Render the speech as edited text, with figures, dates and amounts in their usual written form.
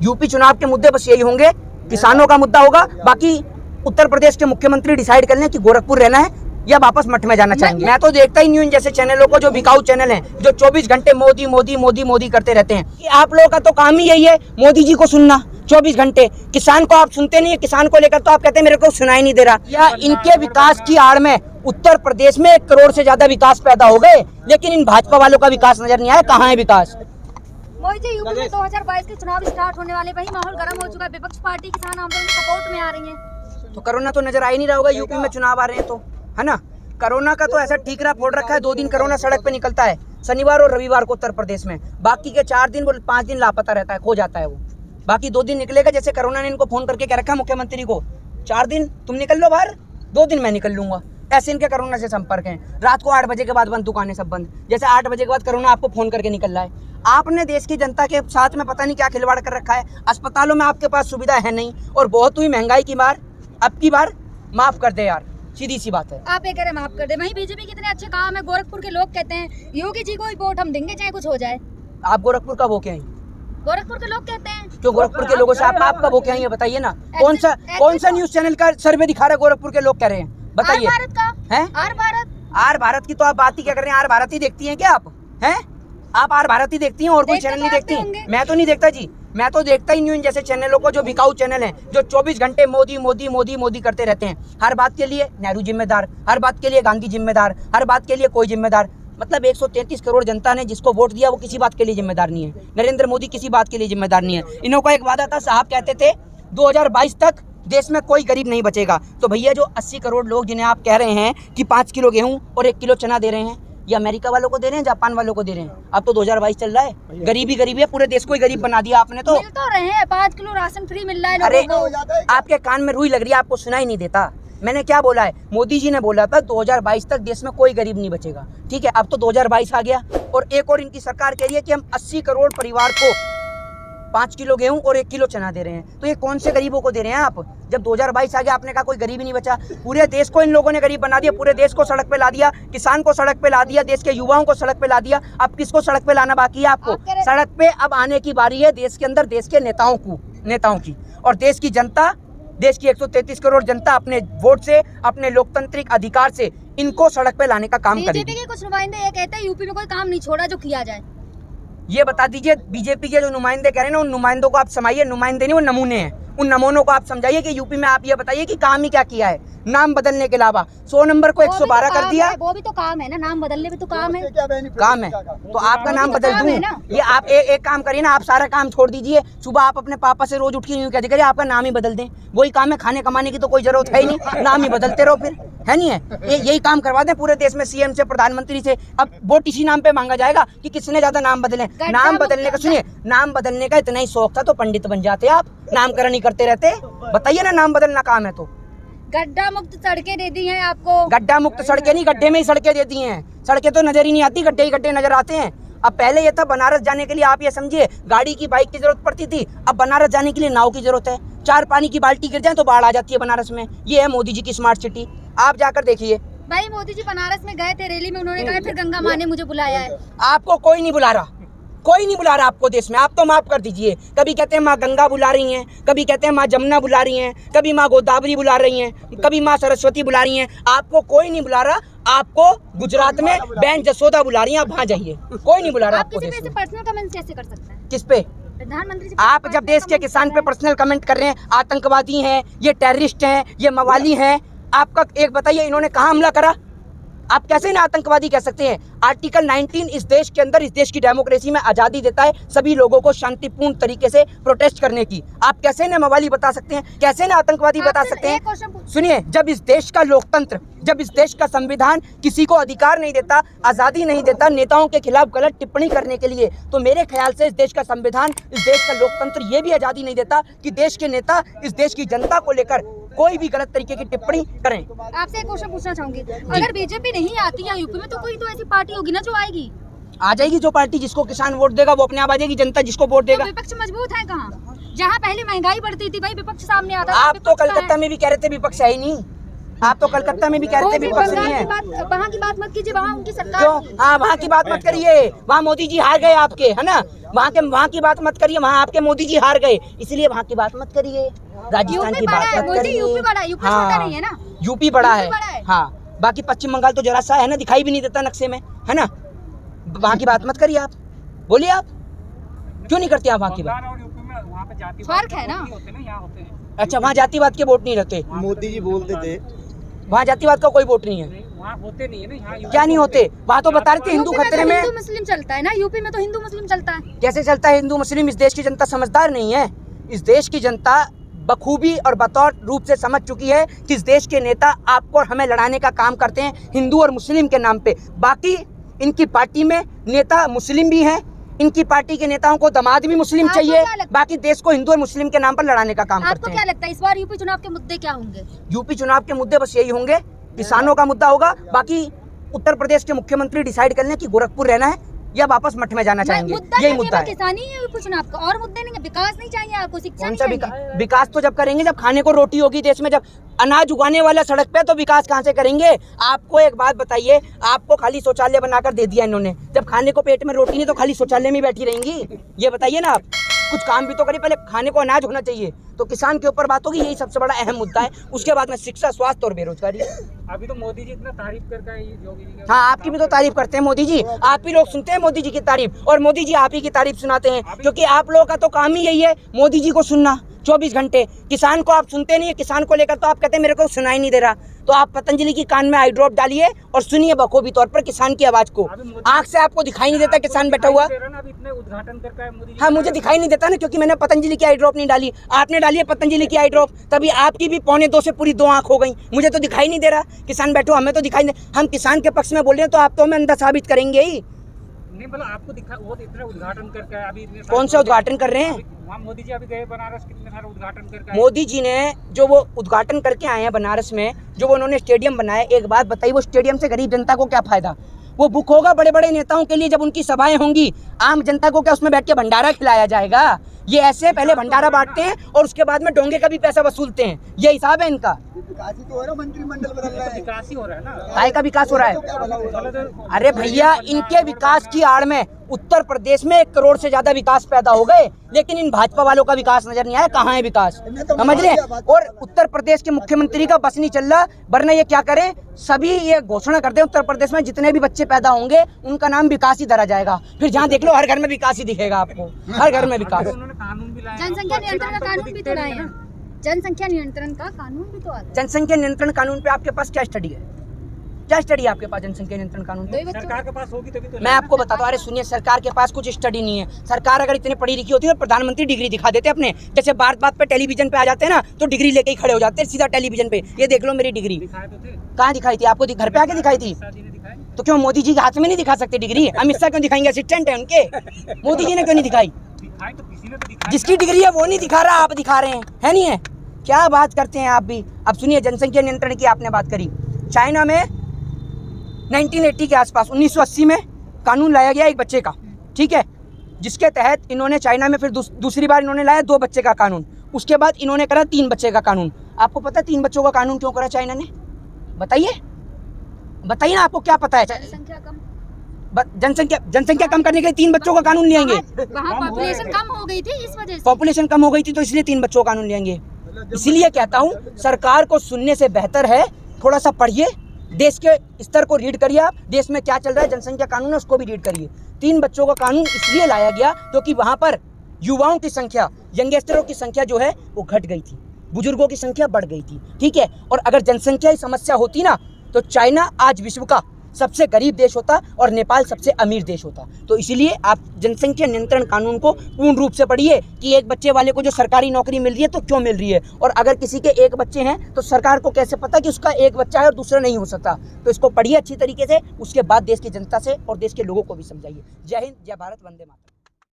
UP चुनाव के मुद्दे बस यही होंगे, किसानों का मुद्दा होगा। बाकी उत्तर प्रदेश के मुख्यमंत्री डिसाइड कर लें कि गोरखपुर रहना है या वापस मठ में जाना चाहेंगे। मैं तो देखता ही नहीं हूं इन जैसे चैनलों को, जो बिकाऊ चैनल हैं, जो 24 घंटे मोदी मोदी मोदी मोदी करते रहते हैं। कि आप लोगों का तो काम ही यही है, मोदी जी को सुनना 24 घंटे। किसान को आप सुनते नहीं है, किसान को लेकर तो आप कहते हैं मेरे को सुनाई नहीं दे रहा। या इनके विकास की आड़ में उत्तर प्रदेश में 1 करोड़ से ज्यादा विकास पैदा हो गए, लेकिन इन भाजपा वालों का विकास नजर नहीं आया। कहाँ है विकास? मोदी जी, यूपी में 2022 के चुनाव स्टार्ट होने वाले, वही माहौल गर्म हो चुका है। विपक्ष पार्टी किसान आंदोलन सपोर्ट में आ रही है, तो कोरोना तो नजर आ ही नहीं रहा होगा। यूपी में चुनाव आ रहे हैं तो, है ना। कोरोना का तो ऐसा ठीकरा फोड़ रखा है, 2 दिन कोरोना सड़क पे निकलता है, शनिवार और रविवार को उत्तर प्रदेश में। बाकी के 4 दिन 5 दिन लापता रहता है, खो जाता है वो। बाकी 2 दिन निकलेगा, जैसे कोरोना ने इनको फोन करके कह रखा मुख्यमंत्री को, 4 दिन तुम निकल लो बाहर, 2 दिन मैं निकल लूंगा। ऐसे इनके कोरोना से संपर्क हैं। रात को 8 बजे के बाद बंद, दुकानें सब बंद। जैसे 8 बजे के बाद कोरोना आपको फोन करके निकल रहा है। आपने देश की जनता के साथ में पता नहीं क्या खिलवाड़ कर रखा है। अस्पतालों में आपके पास सुविधा है नहीं, और बहुत हुई महंगाई की मार। अब की बार माफ कर दे यार, सीधी सी बात है। आप ये कह रहे माफ कर दे। वहीं बीजेपी कितने अच्छे काम है। गोरखपुर के लोग कहते हैं योगी जी को ही वोट हम देंगे चाहे कुछ हो जाए। आप गोरखपुर का वो क्या है? गोरखपुर के लोग कहते हैं। क्यों गोरखपुर के लोगों से आपका वो क्या है, बताइए ना। कौन सा न्यूज चैनल का सर्वे दिखा रहा है गोरखपुर के लोग कह रहे हैं, बताइए। भारत का है, आर भारत की तो आप बात ही क्या कर रहे हैं? आर भारत ही देखती हैं क्या आप? हैं आप आर भारत ही देखती हैं और कोई चैनल नहीं देखती? मैं तो नहीं देखता जी, मैं तो देखता ही नहीं हूं इन जैसे चैनलों को, जो बिकाऊ चैनल हैं, जो 24 घंटे मोदी मोदी मोदी मोदी करते रहते हैं। हर बात के लिए नेहरू जिम्मेदार, हर बात के लिए गांधी जिम्मेदार, हर बात के लिए कोई जिम्मेदार। मतलब 133 करोड़ जनता ने जिसको वोट दिया वो किसी बात के लिए जिम्मेदार नहीं है। नरेंद्र मोदी किसी बात के लिए जिम्मेदार नहीं है। इन्हों का एक वादा था, साहब कहते थे 2022 तक देश में कोई गरीब नहीं बचेगा। तो भैया जो 80 करोड़ लोग जिन्हें आप कह रहे हैं कि 5 किलो गेहूं और 1 किलो चना दे रहे हैं, ये अमेरिका वालों को दे रहे हैं, जापान वालों को दे रहे हैं? अब तो 2022 चल रहा है, गरीबी गरीबी है, पूरे देश को ही गरीब बना दिया आपने। तो मिल तो रहे हैं, 5 किलो राशन फ्री मिल रहा है अरे लोगों को। आपके कान में रुई लग रही है, आपको सुनाई नहीं देता। मैंने क्या बोला है? मोदी जी ने बोला था 2022 तक देश में कोई गरीब नहीं बचेगा। ठीक है, अब तो 2022 आ गया, और एक और इनकी सरकार कह रही है कि हम 80 करोड़ परिवार को 5 किलो गेहूं और 1 किलो चना दे रहे हैं। तो ये कौन से गरीबों को दे रहे हैं आप? जब 2022 आ गया आपने कहा कोई गरीब ही नहीं बचा। पूरे देश को इन लोगों ने गरीब बना दिया, पूरे देश को सड़क पे ला दिया, किसान को सड़क पे ला दिया, देश के युवाओं को सड़क पे ला दिया। अब किसको सड़क पे लाना बाकी है आपको? सड़क पे अब आने की बारी है देश के अंदर देश के नेताओं की। और देश की जनता, देश की 133 करोड़ जनता अपने वोट से, अपने लोकतांत्रिक अधिकार से इनको सड़क पे लाने का काम करेगी। बीजेपी के कुछ नुमाइंदे ये कहते हैं यूपी में कोई काम नहीं छोड़ा जो किया जाए। ये बता दीजिए, बीजेपी के जो नुमाइंदे कह रहे हैं ना, उन नुमाइंदों को आप समझाइए। नुमाइंदे नहीं, वो नमूने हैं। उन नमूनों को आप समझाइए कि यूपी में आप ये बताइए कि काम ही क्या किया है, नाम बदलने के अलावा। 100 नंबर को 112 कर दिया। वो भी तो काम है ना, नाम बदलने भी तो काम है। काम है तो आपका नाम बदल दूं? ये आप एक काम करिए ना, आप सारा काम छोड़ दीजिए। सुबह आप अपने पापा से रोज उठ के यूं कहते करिए आपका नाम ही बदल दें। वही काम है, खाने कमाने की तो कोई जरूरत है ही नहीं, नाम ही बदलते रहो फिर, है नहीं है? यही काम करवा दें पूरे देश में, सीएम से, प्रधानमंत्री से। अब वोट इसी नाम पे मांगा जाएगा कि किसने ज्यादा नाम बदले। नाम बदलने का, सुनिए, नाम बदलने का इतना ही शौक था तो पंडित बन जाते आप, नामकरण ही करते रहते। बताइए ना, नाम बदलना काम है तो। गड्ढा मुक्त सड़कें दे दी हैं आपको। गड्ढा मुक्त सड़कें नहीं, गड्ढे में ही सड़कें दे दी हैं। सड़कें तो नजर ही नहीं आती, गड्ढे ही गड्ढे नजर आते हैं। अब पहले ये था बनारस जाने के लिए आप ये समझिए गाड़ी की, बाइक की जरूरत पड़ती थी। अब बनारस जाने के लिए नाव की जरूरत है। 4 पानी की बाल्टी गिर जाए तो बाढ़ आ जाती है बनारस में। ये है मोदी जी की स्मार्ट सिटी, आप जाकर देखिए। भाई मोदी जी बनारस में गए थे रैली में, उन्होंने कहा फिर गंगा माँ ने मुझे बुलाया है। आपको कोई नहीं बुला रहा, कोई नहीं बुला रहा आपको देश में। आप तो माफ कर दीजिए, कभी कहते हैं माँ गंगा बुला रही हैं, कभी कहते हैं माँ जमुना बुला रही हैं, कभी माँ गोदावरी बुला रही हैं, कभी माँ सरस्वती बुला रही हैं। आपको कोई नहीं बुला रहा। आपको गुजरात में बहन जसोदा बुला रही हैं, आप वहाँ जाइए। कोई नहीं बुला रहा आपको देश में। पर्सनल कमेंट कैसे कर सकते हैं? किस पे? प्रधानमंत्री जी। आप जब देश के किसान पे पर्सनल कमेंट कर रहे हैं, आतंकवादी हैं, ये टेररिस्ट हैं, ये मवाली हैं। आपका एक बताइए, इन्होंने कहाँ हमला करा? आप कैसे ना आतंकवादी कह सकते हैं? आर्टिकल 19 इस देश के अंदर, इस देश की डेमोक्रेसी में आजादी देता है सभी लोगों को शांतिपूर्ण तरीके से प्रोटेस्ट करने की। आप कैसे ना मवाली बता सकते हैं, कैसे ना आतंकवादी बता सकते हैं? सुनिए, जब इस देश का लोकतंत्र, जब इस देश का संविधान किसी को अधिकार नहीं देता, आजादी नहीं देता नेताओं के खिलाफ गलत टिप्पणी करने के लिए, तो मेरे ख्याल से इस देश का संविधान, इस देश का लोकतंत्र ये भी आजादी नहीं देता कि देश के नेता इस देश की जनता को लेकर कोई भी गलत तरीके की टिप्पणी करें। आपसे एक क्वेश्चन पूछना चाहूंगी, अगर बीजेपी नहीं आती है यूपी में तो कोई तो ऐसी पार्टी होगी ना जो आएगी? आ जाएगी जो पार्टी, जिसको किसान वोट देगा वो अपने आप आ जाएगी। जनता जिसको वोट देगा। तो विपक्ष मजबूत है कहाँ? जहाँ पहले महंगाई बढ़ती थी वही विपक्ष सामने आता था। आप तो कलकत्ता में भी कह रहे थे विपक्ष है ही नहीं। आप तो कलकत्ता में भी कह रहे थे विपक्ष नहीं है। वहाँ की बात मत कीजिए, वहाँ उनकी सरकार। क्यों? हाँ, वहाँ की बात मत करिए, वहाँ मोदी जी हार गए आपके, है ना। वहाँ की बात मत करिए, वहाँ आपके मोदी जी हार गए, इसलिए वहाँ की बात मत करिए, राजस्थान की बात मत करिए। यूपी बड़ा है, यूपी छोटा नहीं है ना, यूपी बड़ा यूपी बड़ा है। है। हाँ, बाकी पश्चिम बंगाल तो जरा सा है ना, दिखाई भी नहीं देता नक्शे में, है ना। वहाँ की बात मत करिए आप, बोलिए आप क्यों नहीं करते आप वहाँ की बात? फर्क है ना। अच्छा, वहाँ जातिवाद के वोट नहीं रहते, मोदी जी बोलते थे वहाँ जातिवाद का कोई वोट नहीं है, वहाँ होते नहीं है ना, यहाँ क्या नहीं होते? वहाँ तो बता रहे थे हिंदू खतरे में। हिंदू मुस्लिम चलता है ना, यूपी में तो हिंदू मुस्लिम चलता है। कैसे चलता है हिंदू मुस्लिम? इस देश की जनता समझदार नहीं है। इस देश की जनता बखूबी और बतौर रूप से समझ चुकी है कि इस देश के नेता आपको और हमें लड़ाने का काम करते हैं हिंदू और मुस्लिम के नाम पे। बाकी इनकी पार्टी में नेता मुस्लिम भी हैं, इनकी पार्टी के नेताओं को दामाद भी मुस्लिम आपको चाहिए, क्या लगता है? बाकी देश को हिंदू और मुस्लिम के नाम पर लड़ाने का काम आपको करते क्या हैं। लगता है इस बार यूपी चुनाव के मुद्दे क्या होंगे? यूपी चुनाव के मुद्दे बस यही होंगे, किसानों का मुद्दा होगा। बाकी उत्तर प्रदेश के मुख्यमंत्री डिसाइड कर लें कि गोरखपुर रहना है या वापस मठ में जाना चाहेंगे, यही मुद्दा है। किसानी है यूपी चुनाव का, और मुद्दे नहीं है। विकास नहीं चाहिए आपको, शिक्षा कौन नहीं सा चाहिए। विकास तो जब करेंगे जब खाने को रोटी होगी देश में, जब अनाज उगाने वाला सड़क पे, तो विकास कहाँ से करेंगे? आपको एक बात बताइए, आपको खाली शौचालय बनाकर दे दिया इन्होंने, जब खाने को पेट में रोटी नहीं तो खाली शौचालय में बैठी रहेंगी? ये बताइए ना, आप कुछ काम भी तो करिए, पहले खाने को अनाज होना चाहिए। तो किसान के ऊपर बात होगी, यही सबसे बड़ा अहम मुद्दा है। उसके बाद में शिक्षा, स्वास्थ्य और बेरोजगारी। अभी तो मोदी जी इतना तारीफ करके आए योगी जी का। हाँ, आपकी भी तो तारीफ करते हैं मोदी जी, आप ही लोग सुनते हैं मोदी जी की तारीफ, और मोदी जी आप ही की तारीफ सुनाते हैं, क्योंकि आप लोगों का तो काम ही यही है मोदी जी को सुनना 24 घंटे। किसान को आप सुनते नहीं है, किसान को लेकर तो आप कहते हैं मेरे को सुनाई नहीं दे रहा। तो आप पतंजलि की कान में आई ड्रॉप डालिए और सुनिए बखूबी तौर पर किसान की आवाज को। आंख से आपको दिखाई नहीं देता किसान बैठा हुआ? अभी इतने उद्घाटन करके आए मोदी जी। हाँ, मुझे दिखाई नहीं देता ना, क्योंकि मैंने पतंजलि की आई ड्रॉप नहीं डाली, आपने डाली है पतंजलि की आई ड्रॉप, तभी आपकी भी 1.25 से पूरी 2 आंख हो गई। मुझे तो दिखाई नहीं दे रहा, किसान बैठो, हमें तो दिखाई नहीं। हम किसान के पक्ष में बोल रहे हैं तो आप तो हमें अंधा साबित करेंगे ही नहीं, मतलब आपको दिखा, वो इतने उद्घाटन करके आए, अभी इतने कौन सा उद्घाटन कर रहे हैं? वहाँ मोदी जी अभी गए बनारस, कितने सारे उद्घाटन करके आए। मोदी जी ने जो वो उद्घाटन करके आए हैं बनारस में, जो वो उन्होंने स्टेडियम बनाया, एक बात बताइए, वो स्टेडियम से गरीब जनता को क्या फायदा? वो बुक होगा बड़े बड़े नेताओं के लिए, जब उनकी सभाएं होंगी, आम जनता को क्या उसमें बैठ के भंडारा खिलाया जाएगा? ये ऐसे पहले भंडारा बांटते हैं और उसके बाद में डोंगे का भी पैसा वसूलते हैं, ये हिसाब है इनका। विकास ही तो हो रहा है, मंत्रिमंडल बदल रहा है। विकास ही हो रहा है ना। काय का विकास हो रहा है? अरे भैया, इनके विकास की आड़ में उत्तर प्रदेश में 1 करोड़ से ज्यादा विकास पैदा हो गए, लेकिन इन भाजपा वालों का विकास नजर नहीं आया। कहाँ है विकास, समझ रहे? और उत्तर प्रदेश के मुख्यमंत्री का बस नहीं चल रहा, वरना ये क्या करें, सभी ये घोषणा कर दें उत्तर प्रदेश में जितने भी बच्चे पैदा होंगे उनका नाम विकास ही धरा जाएगा। फिर जहाँ देख लो हर घर में विकास ही दिखेगा आपको, हर घर में विकास। उन्होंने कानून भी लाया, जनसंख्या नियंत्रण का कानून भी तो लाए हैं, जनसंख्या नियंत्रण का कानून भी तो आता है। जनसंख्या नियंत्रण कानून पे आपके पास क्या स्टडी है? क्या स्टडी है आपके पास जनसंख्या नियंत्रण कानून पे? सरकार के पास होगी तभी तो। मैं आपको बताता हूँ, अरे सुनिए, सरकार के पास कुछ स्टडी नहीं है। सरकार अगर इतनी पढ़ी लिखी होती है तो प्रधानमंत्री डिग्री दिखा देते अपने, जैसे बात बात पे टेलीविजन पे आ जाते हैं ना, तो डिग्री लेके ही खड़े हो जाते हैं सीधा टेलीविजन पे, ये देख लो मेरी डिग्री। दिखाए तो थे, कहाँ दिखाई थी आपको? घर पे आके दिखाई थी? शादी ने दिखाए। तो क्यों मोदी जी के हाथ में नहीं दिखा सकते डिग्री? अमित शाह क्यों दिखाएंगे? असिस्टेंट है उनके, मोदी जी ने क्यों नहीं दिखाई? दिखाए तो किसी ने तो दिखाया। जिसकी डिग्री है वो नहीं दिखा रहा, आप दिखा रहे हैं, है नहीं है? क्या बात करते हैं आप भी। अब सुनिए, जनसंख्या नियंत्रण की आपने बात करी। चाइना में 1980 के आसपास, 1980 में कानून लाया गया एक बच्चे का, ठीक है, जिसके तहत इन्होंने चाइना में फिर दूसरी बार इन्होंने लाया 2 बच्चे का कानून। उसके बाद इन्होंने करा 3 बच्चे का कानून। आपको पता है 3 बच्चों का कानून क्यों करा चाइना ने? बताइए, बताइए ना, आपको क्या पता है? जनसंख्या कम, जनसंख्या कम करने के लिए 3 बच्चों का कानून ले आएंगे। वहाँ पॉपुलेशन कम हो गई थी, इस वजह से पॉपुलेशन कम हो गई थी तो इसलिए 3 बच्चों का कानून ले आएंगे। इसीलिए कहता हूँ, सरकार को सुनने से बेहतर है थोड़ा सा पढ़िए, देश के स्तर को रीड करिए, आप देश में क्या चल रहा है, जनसंख्या कानून है उसको भी रीड करिए। 3 बच्चों का कानून इसलिए लाया गया क्योंकि वहां पर युवाओं की संख्या, यंगस्टरों की संख्या जो है वो घट गई थी, बुजुर्गों की संख्या बढ़ गई थी, ठीक है। और अगर जनसंख्या की समस्या होती ना, तो चाइना आज विश्व का सबसे गरीब देश होता और नेपाल सबसे अमीर देश होता। तो इसीलिए आप जनसंख्या नियंत्रण कानून को पूर्ण रूप से पढ़िए कि एक बच्चे वाले को जो सरकारी नौकरी मिल रही है तो क्यों मिल रही है, और अगर किसी के 1 बच्चे हैं तो सरकार को कैसे पता कि उसका 1 बच्चा है और दूसरा नहीं हो सकता। तो इसको पढ़िए अच्छी तरीके से, उसके बाद देश की जनता से और देश के लोगों को भी समझाइए। जय हिंद, जय भारत, वंदे मातरम।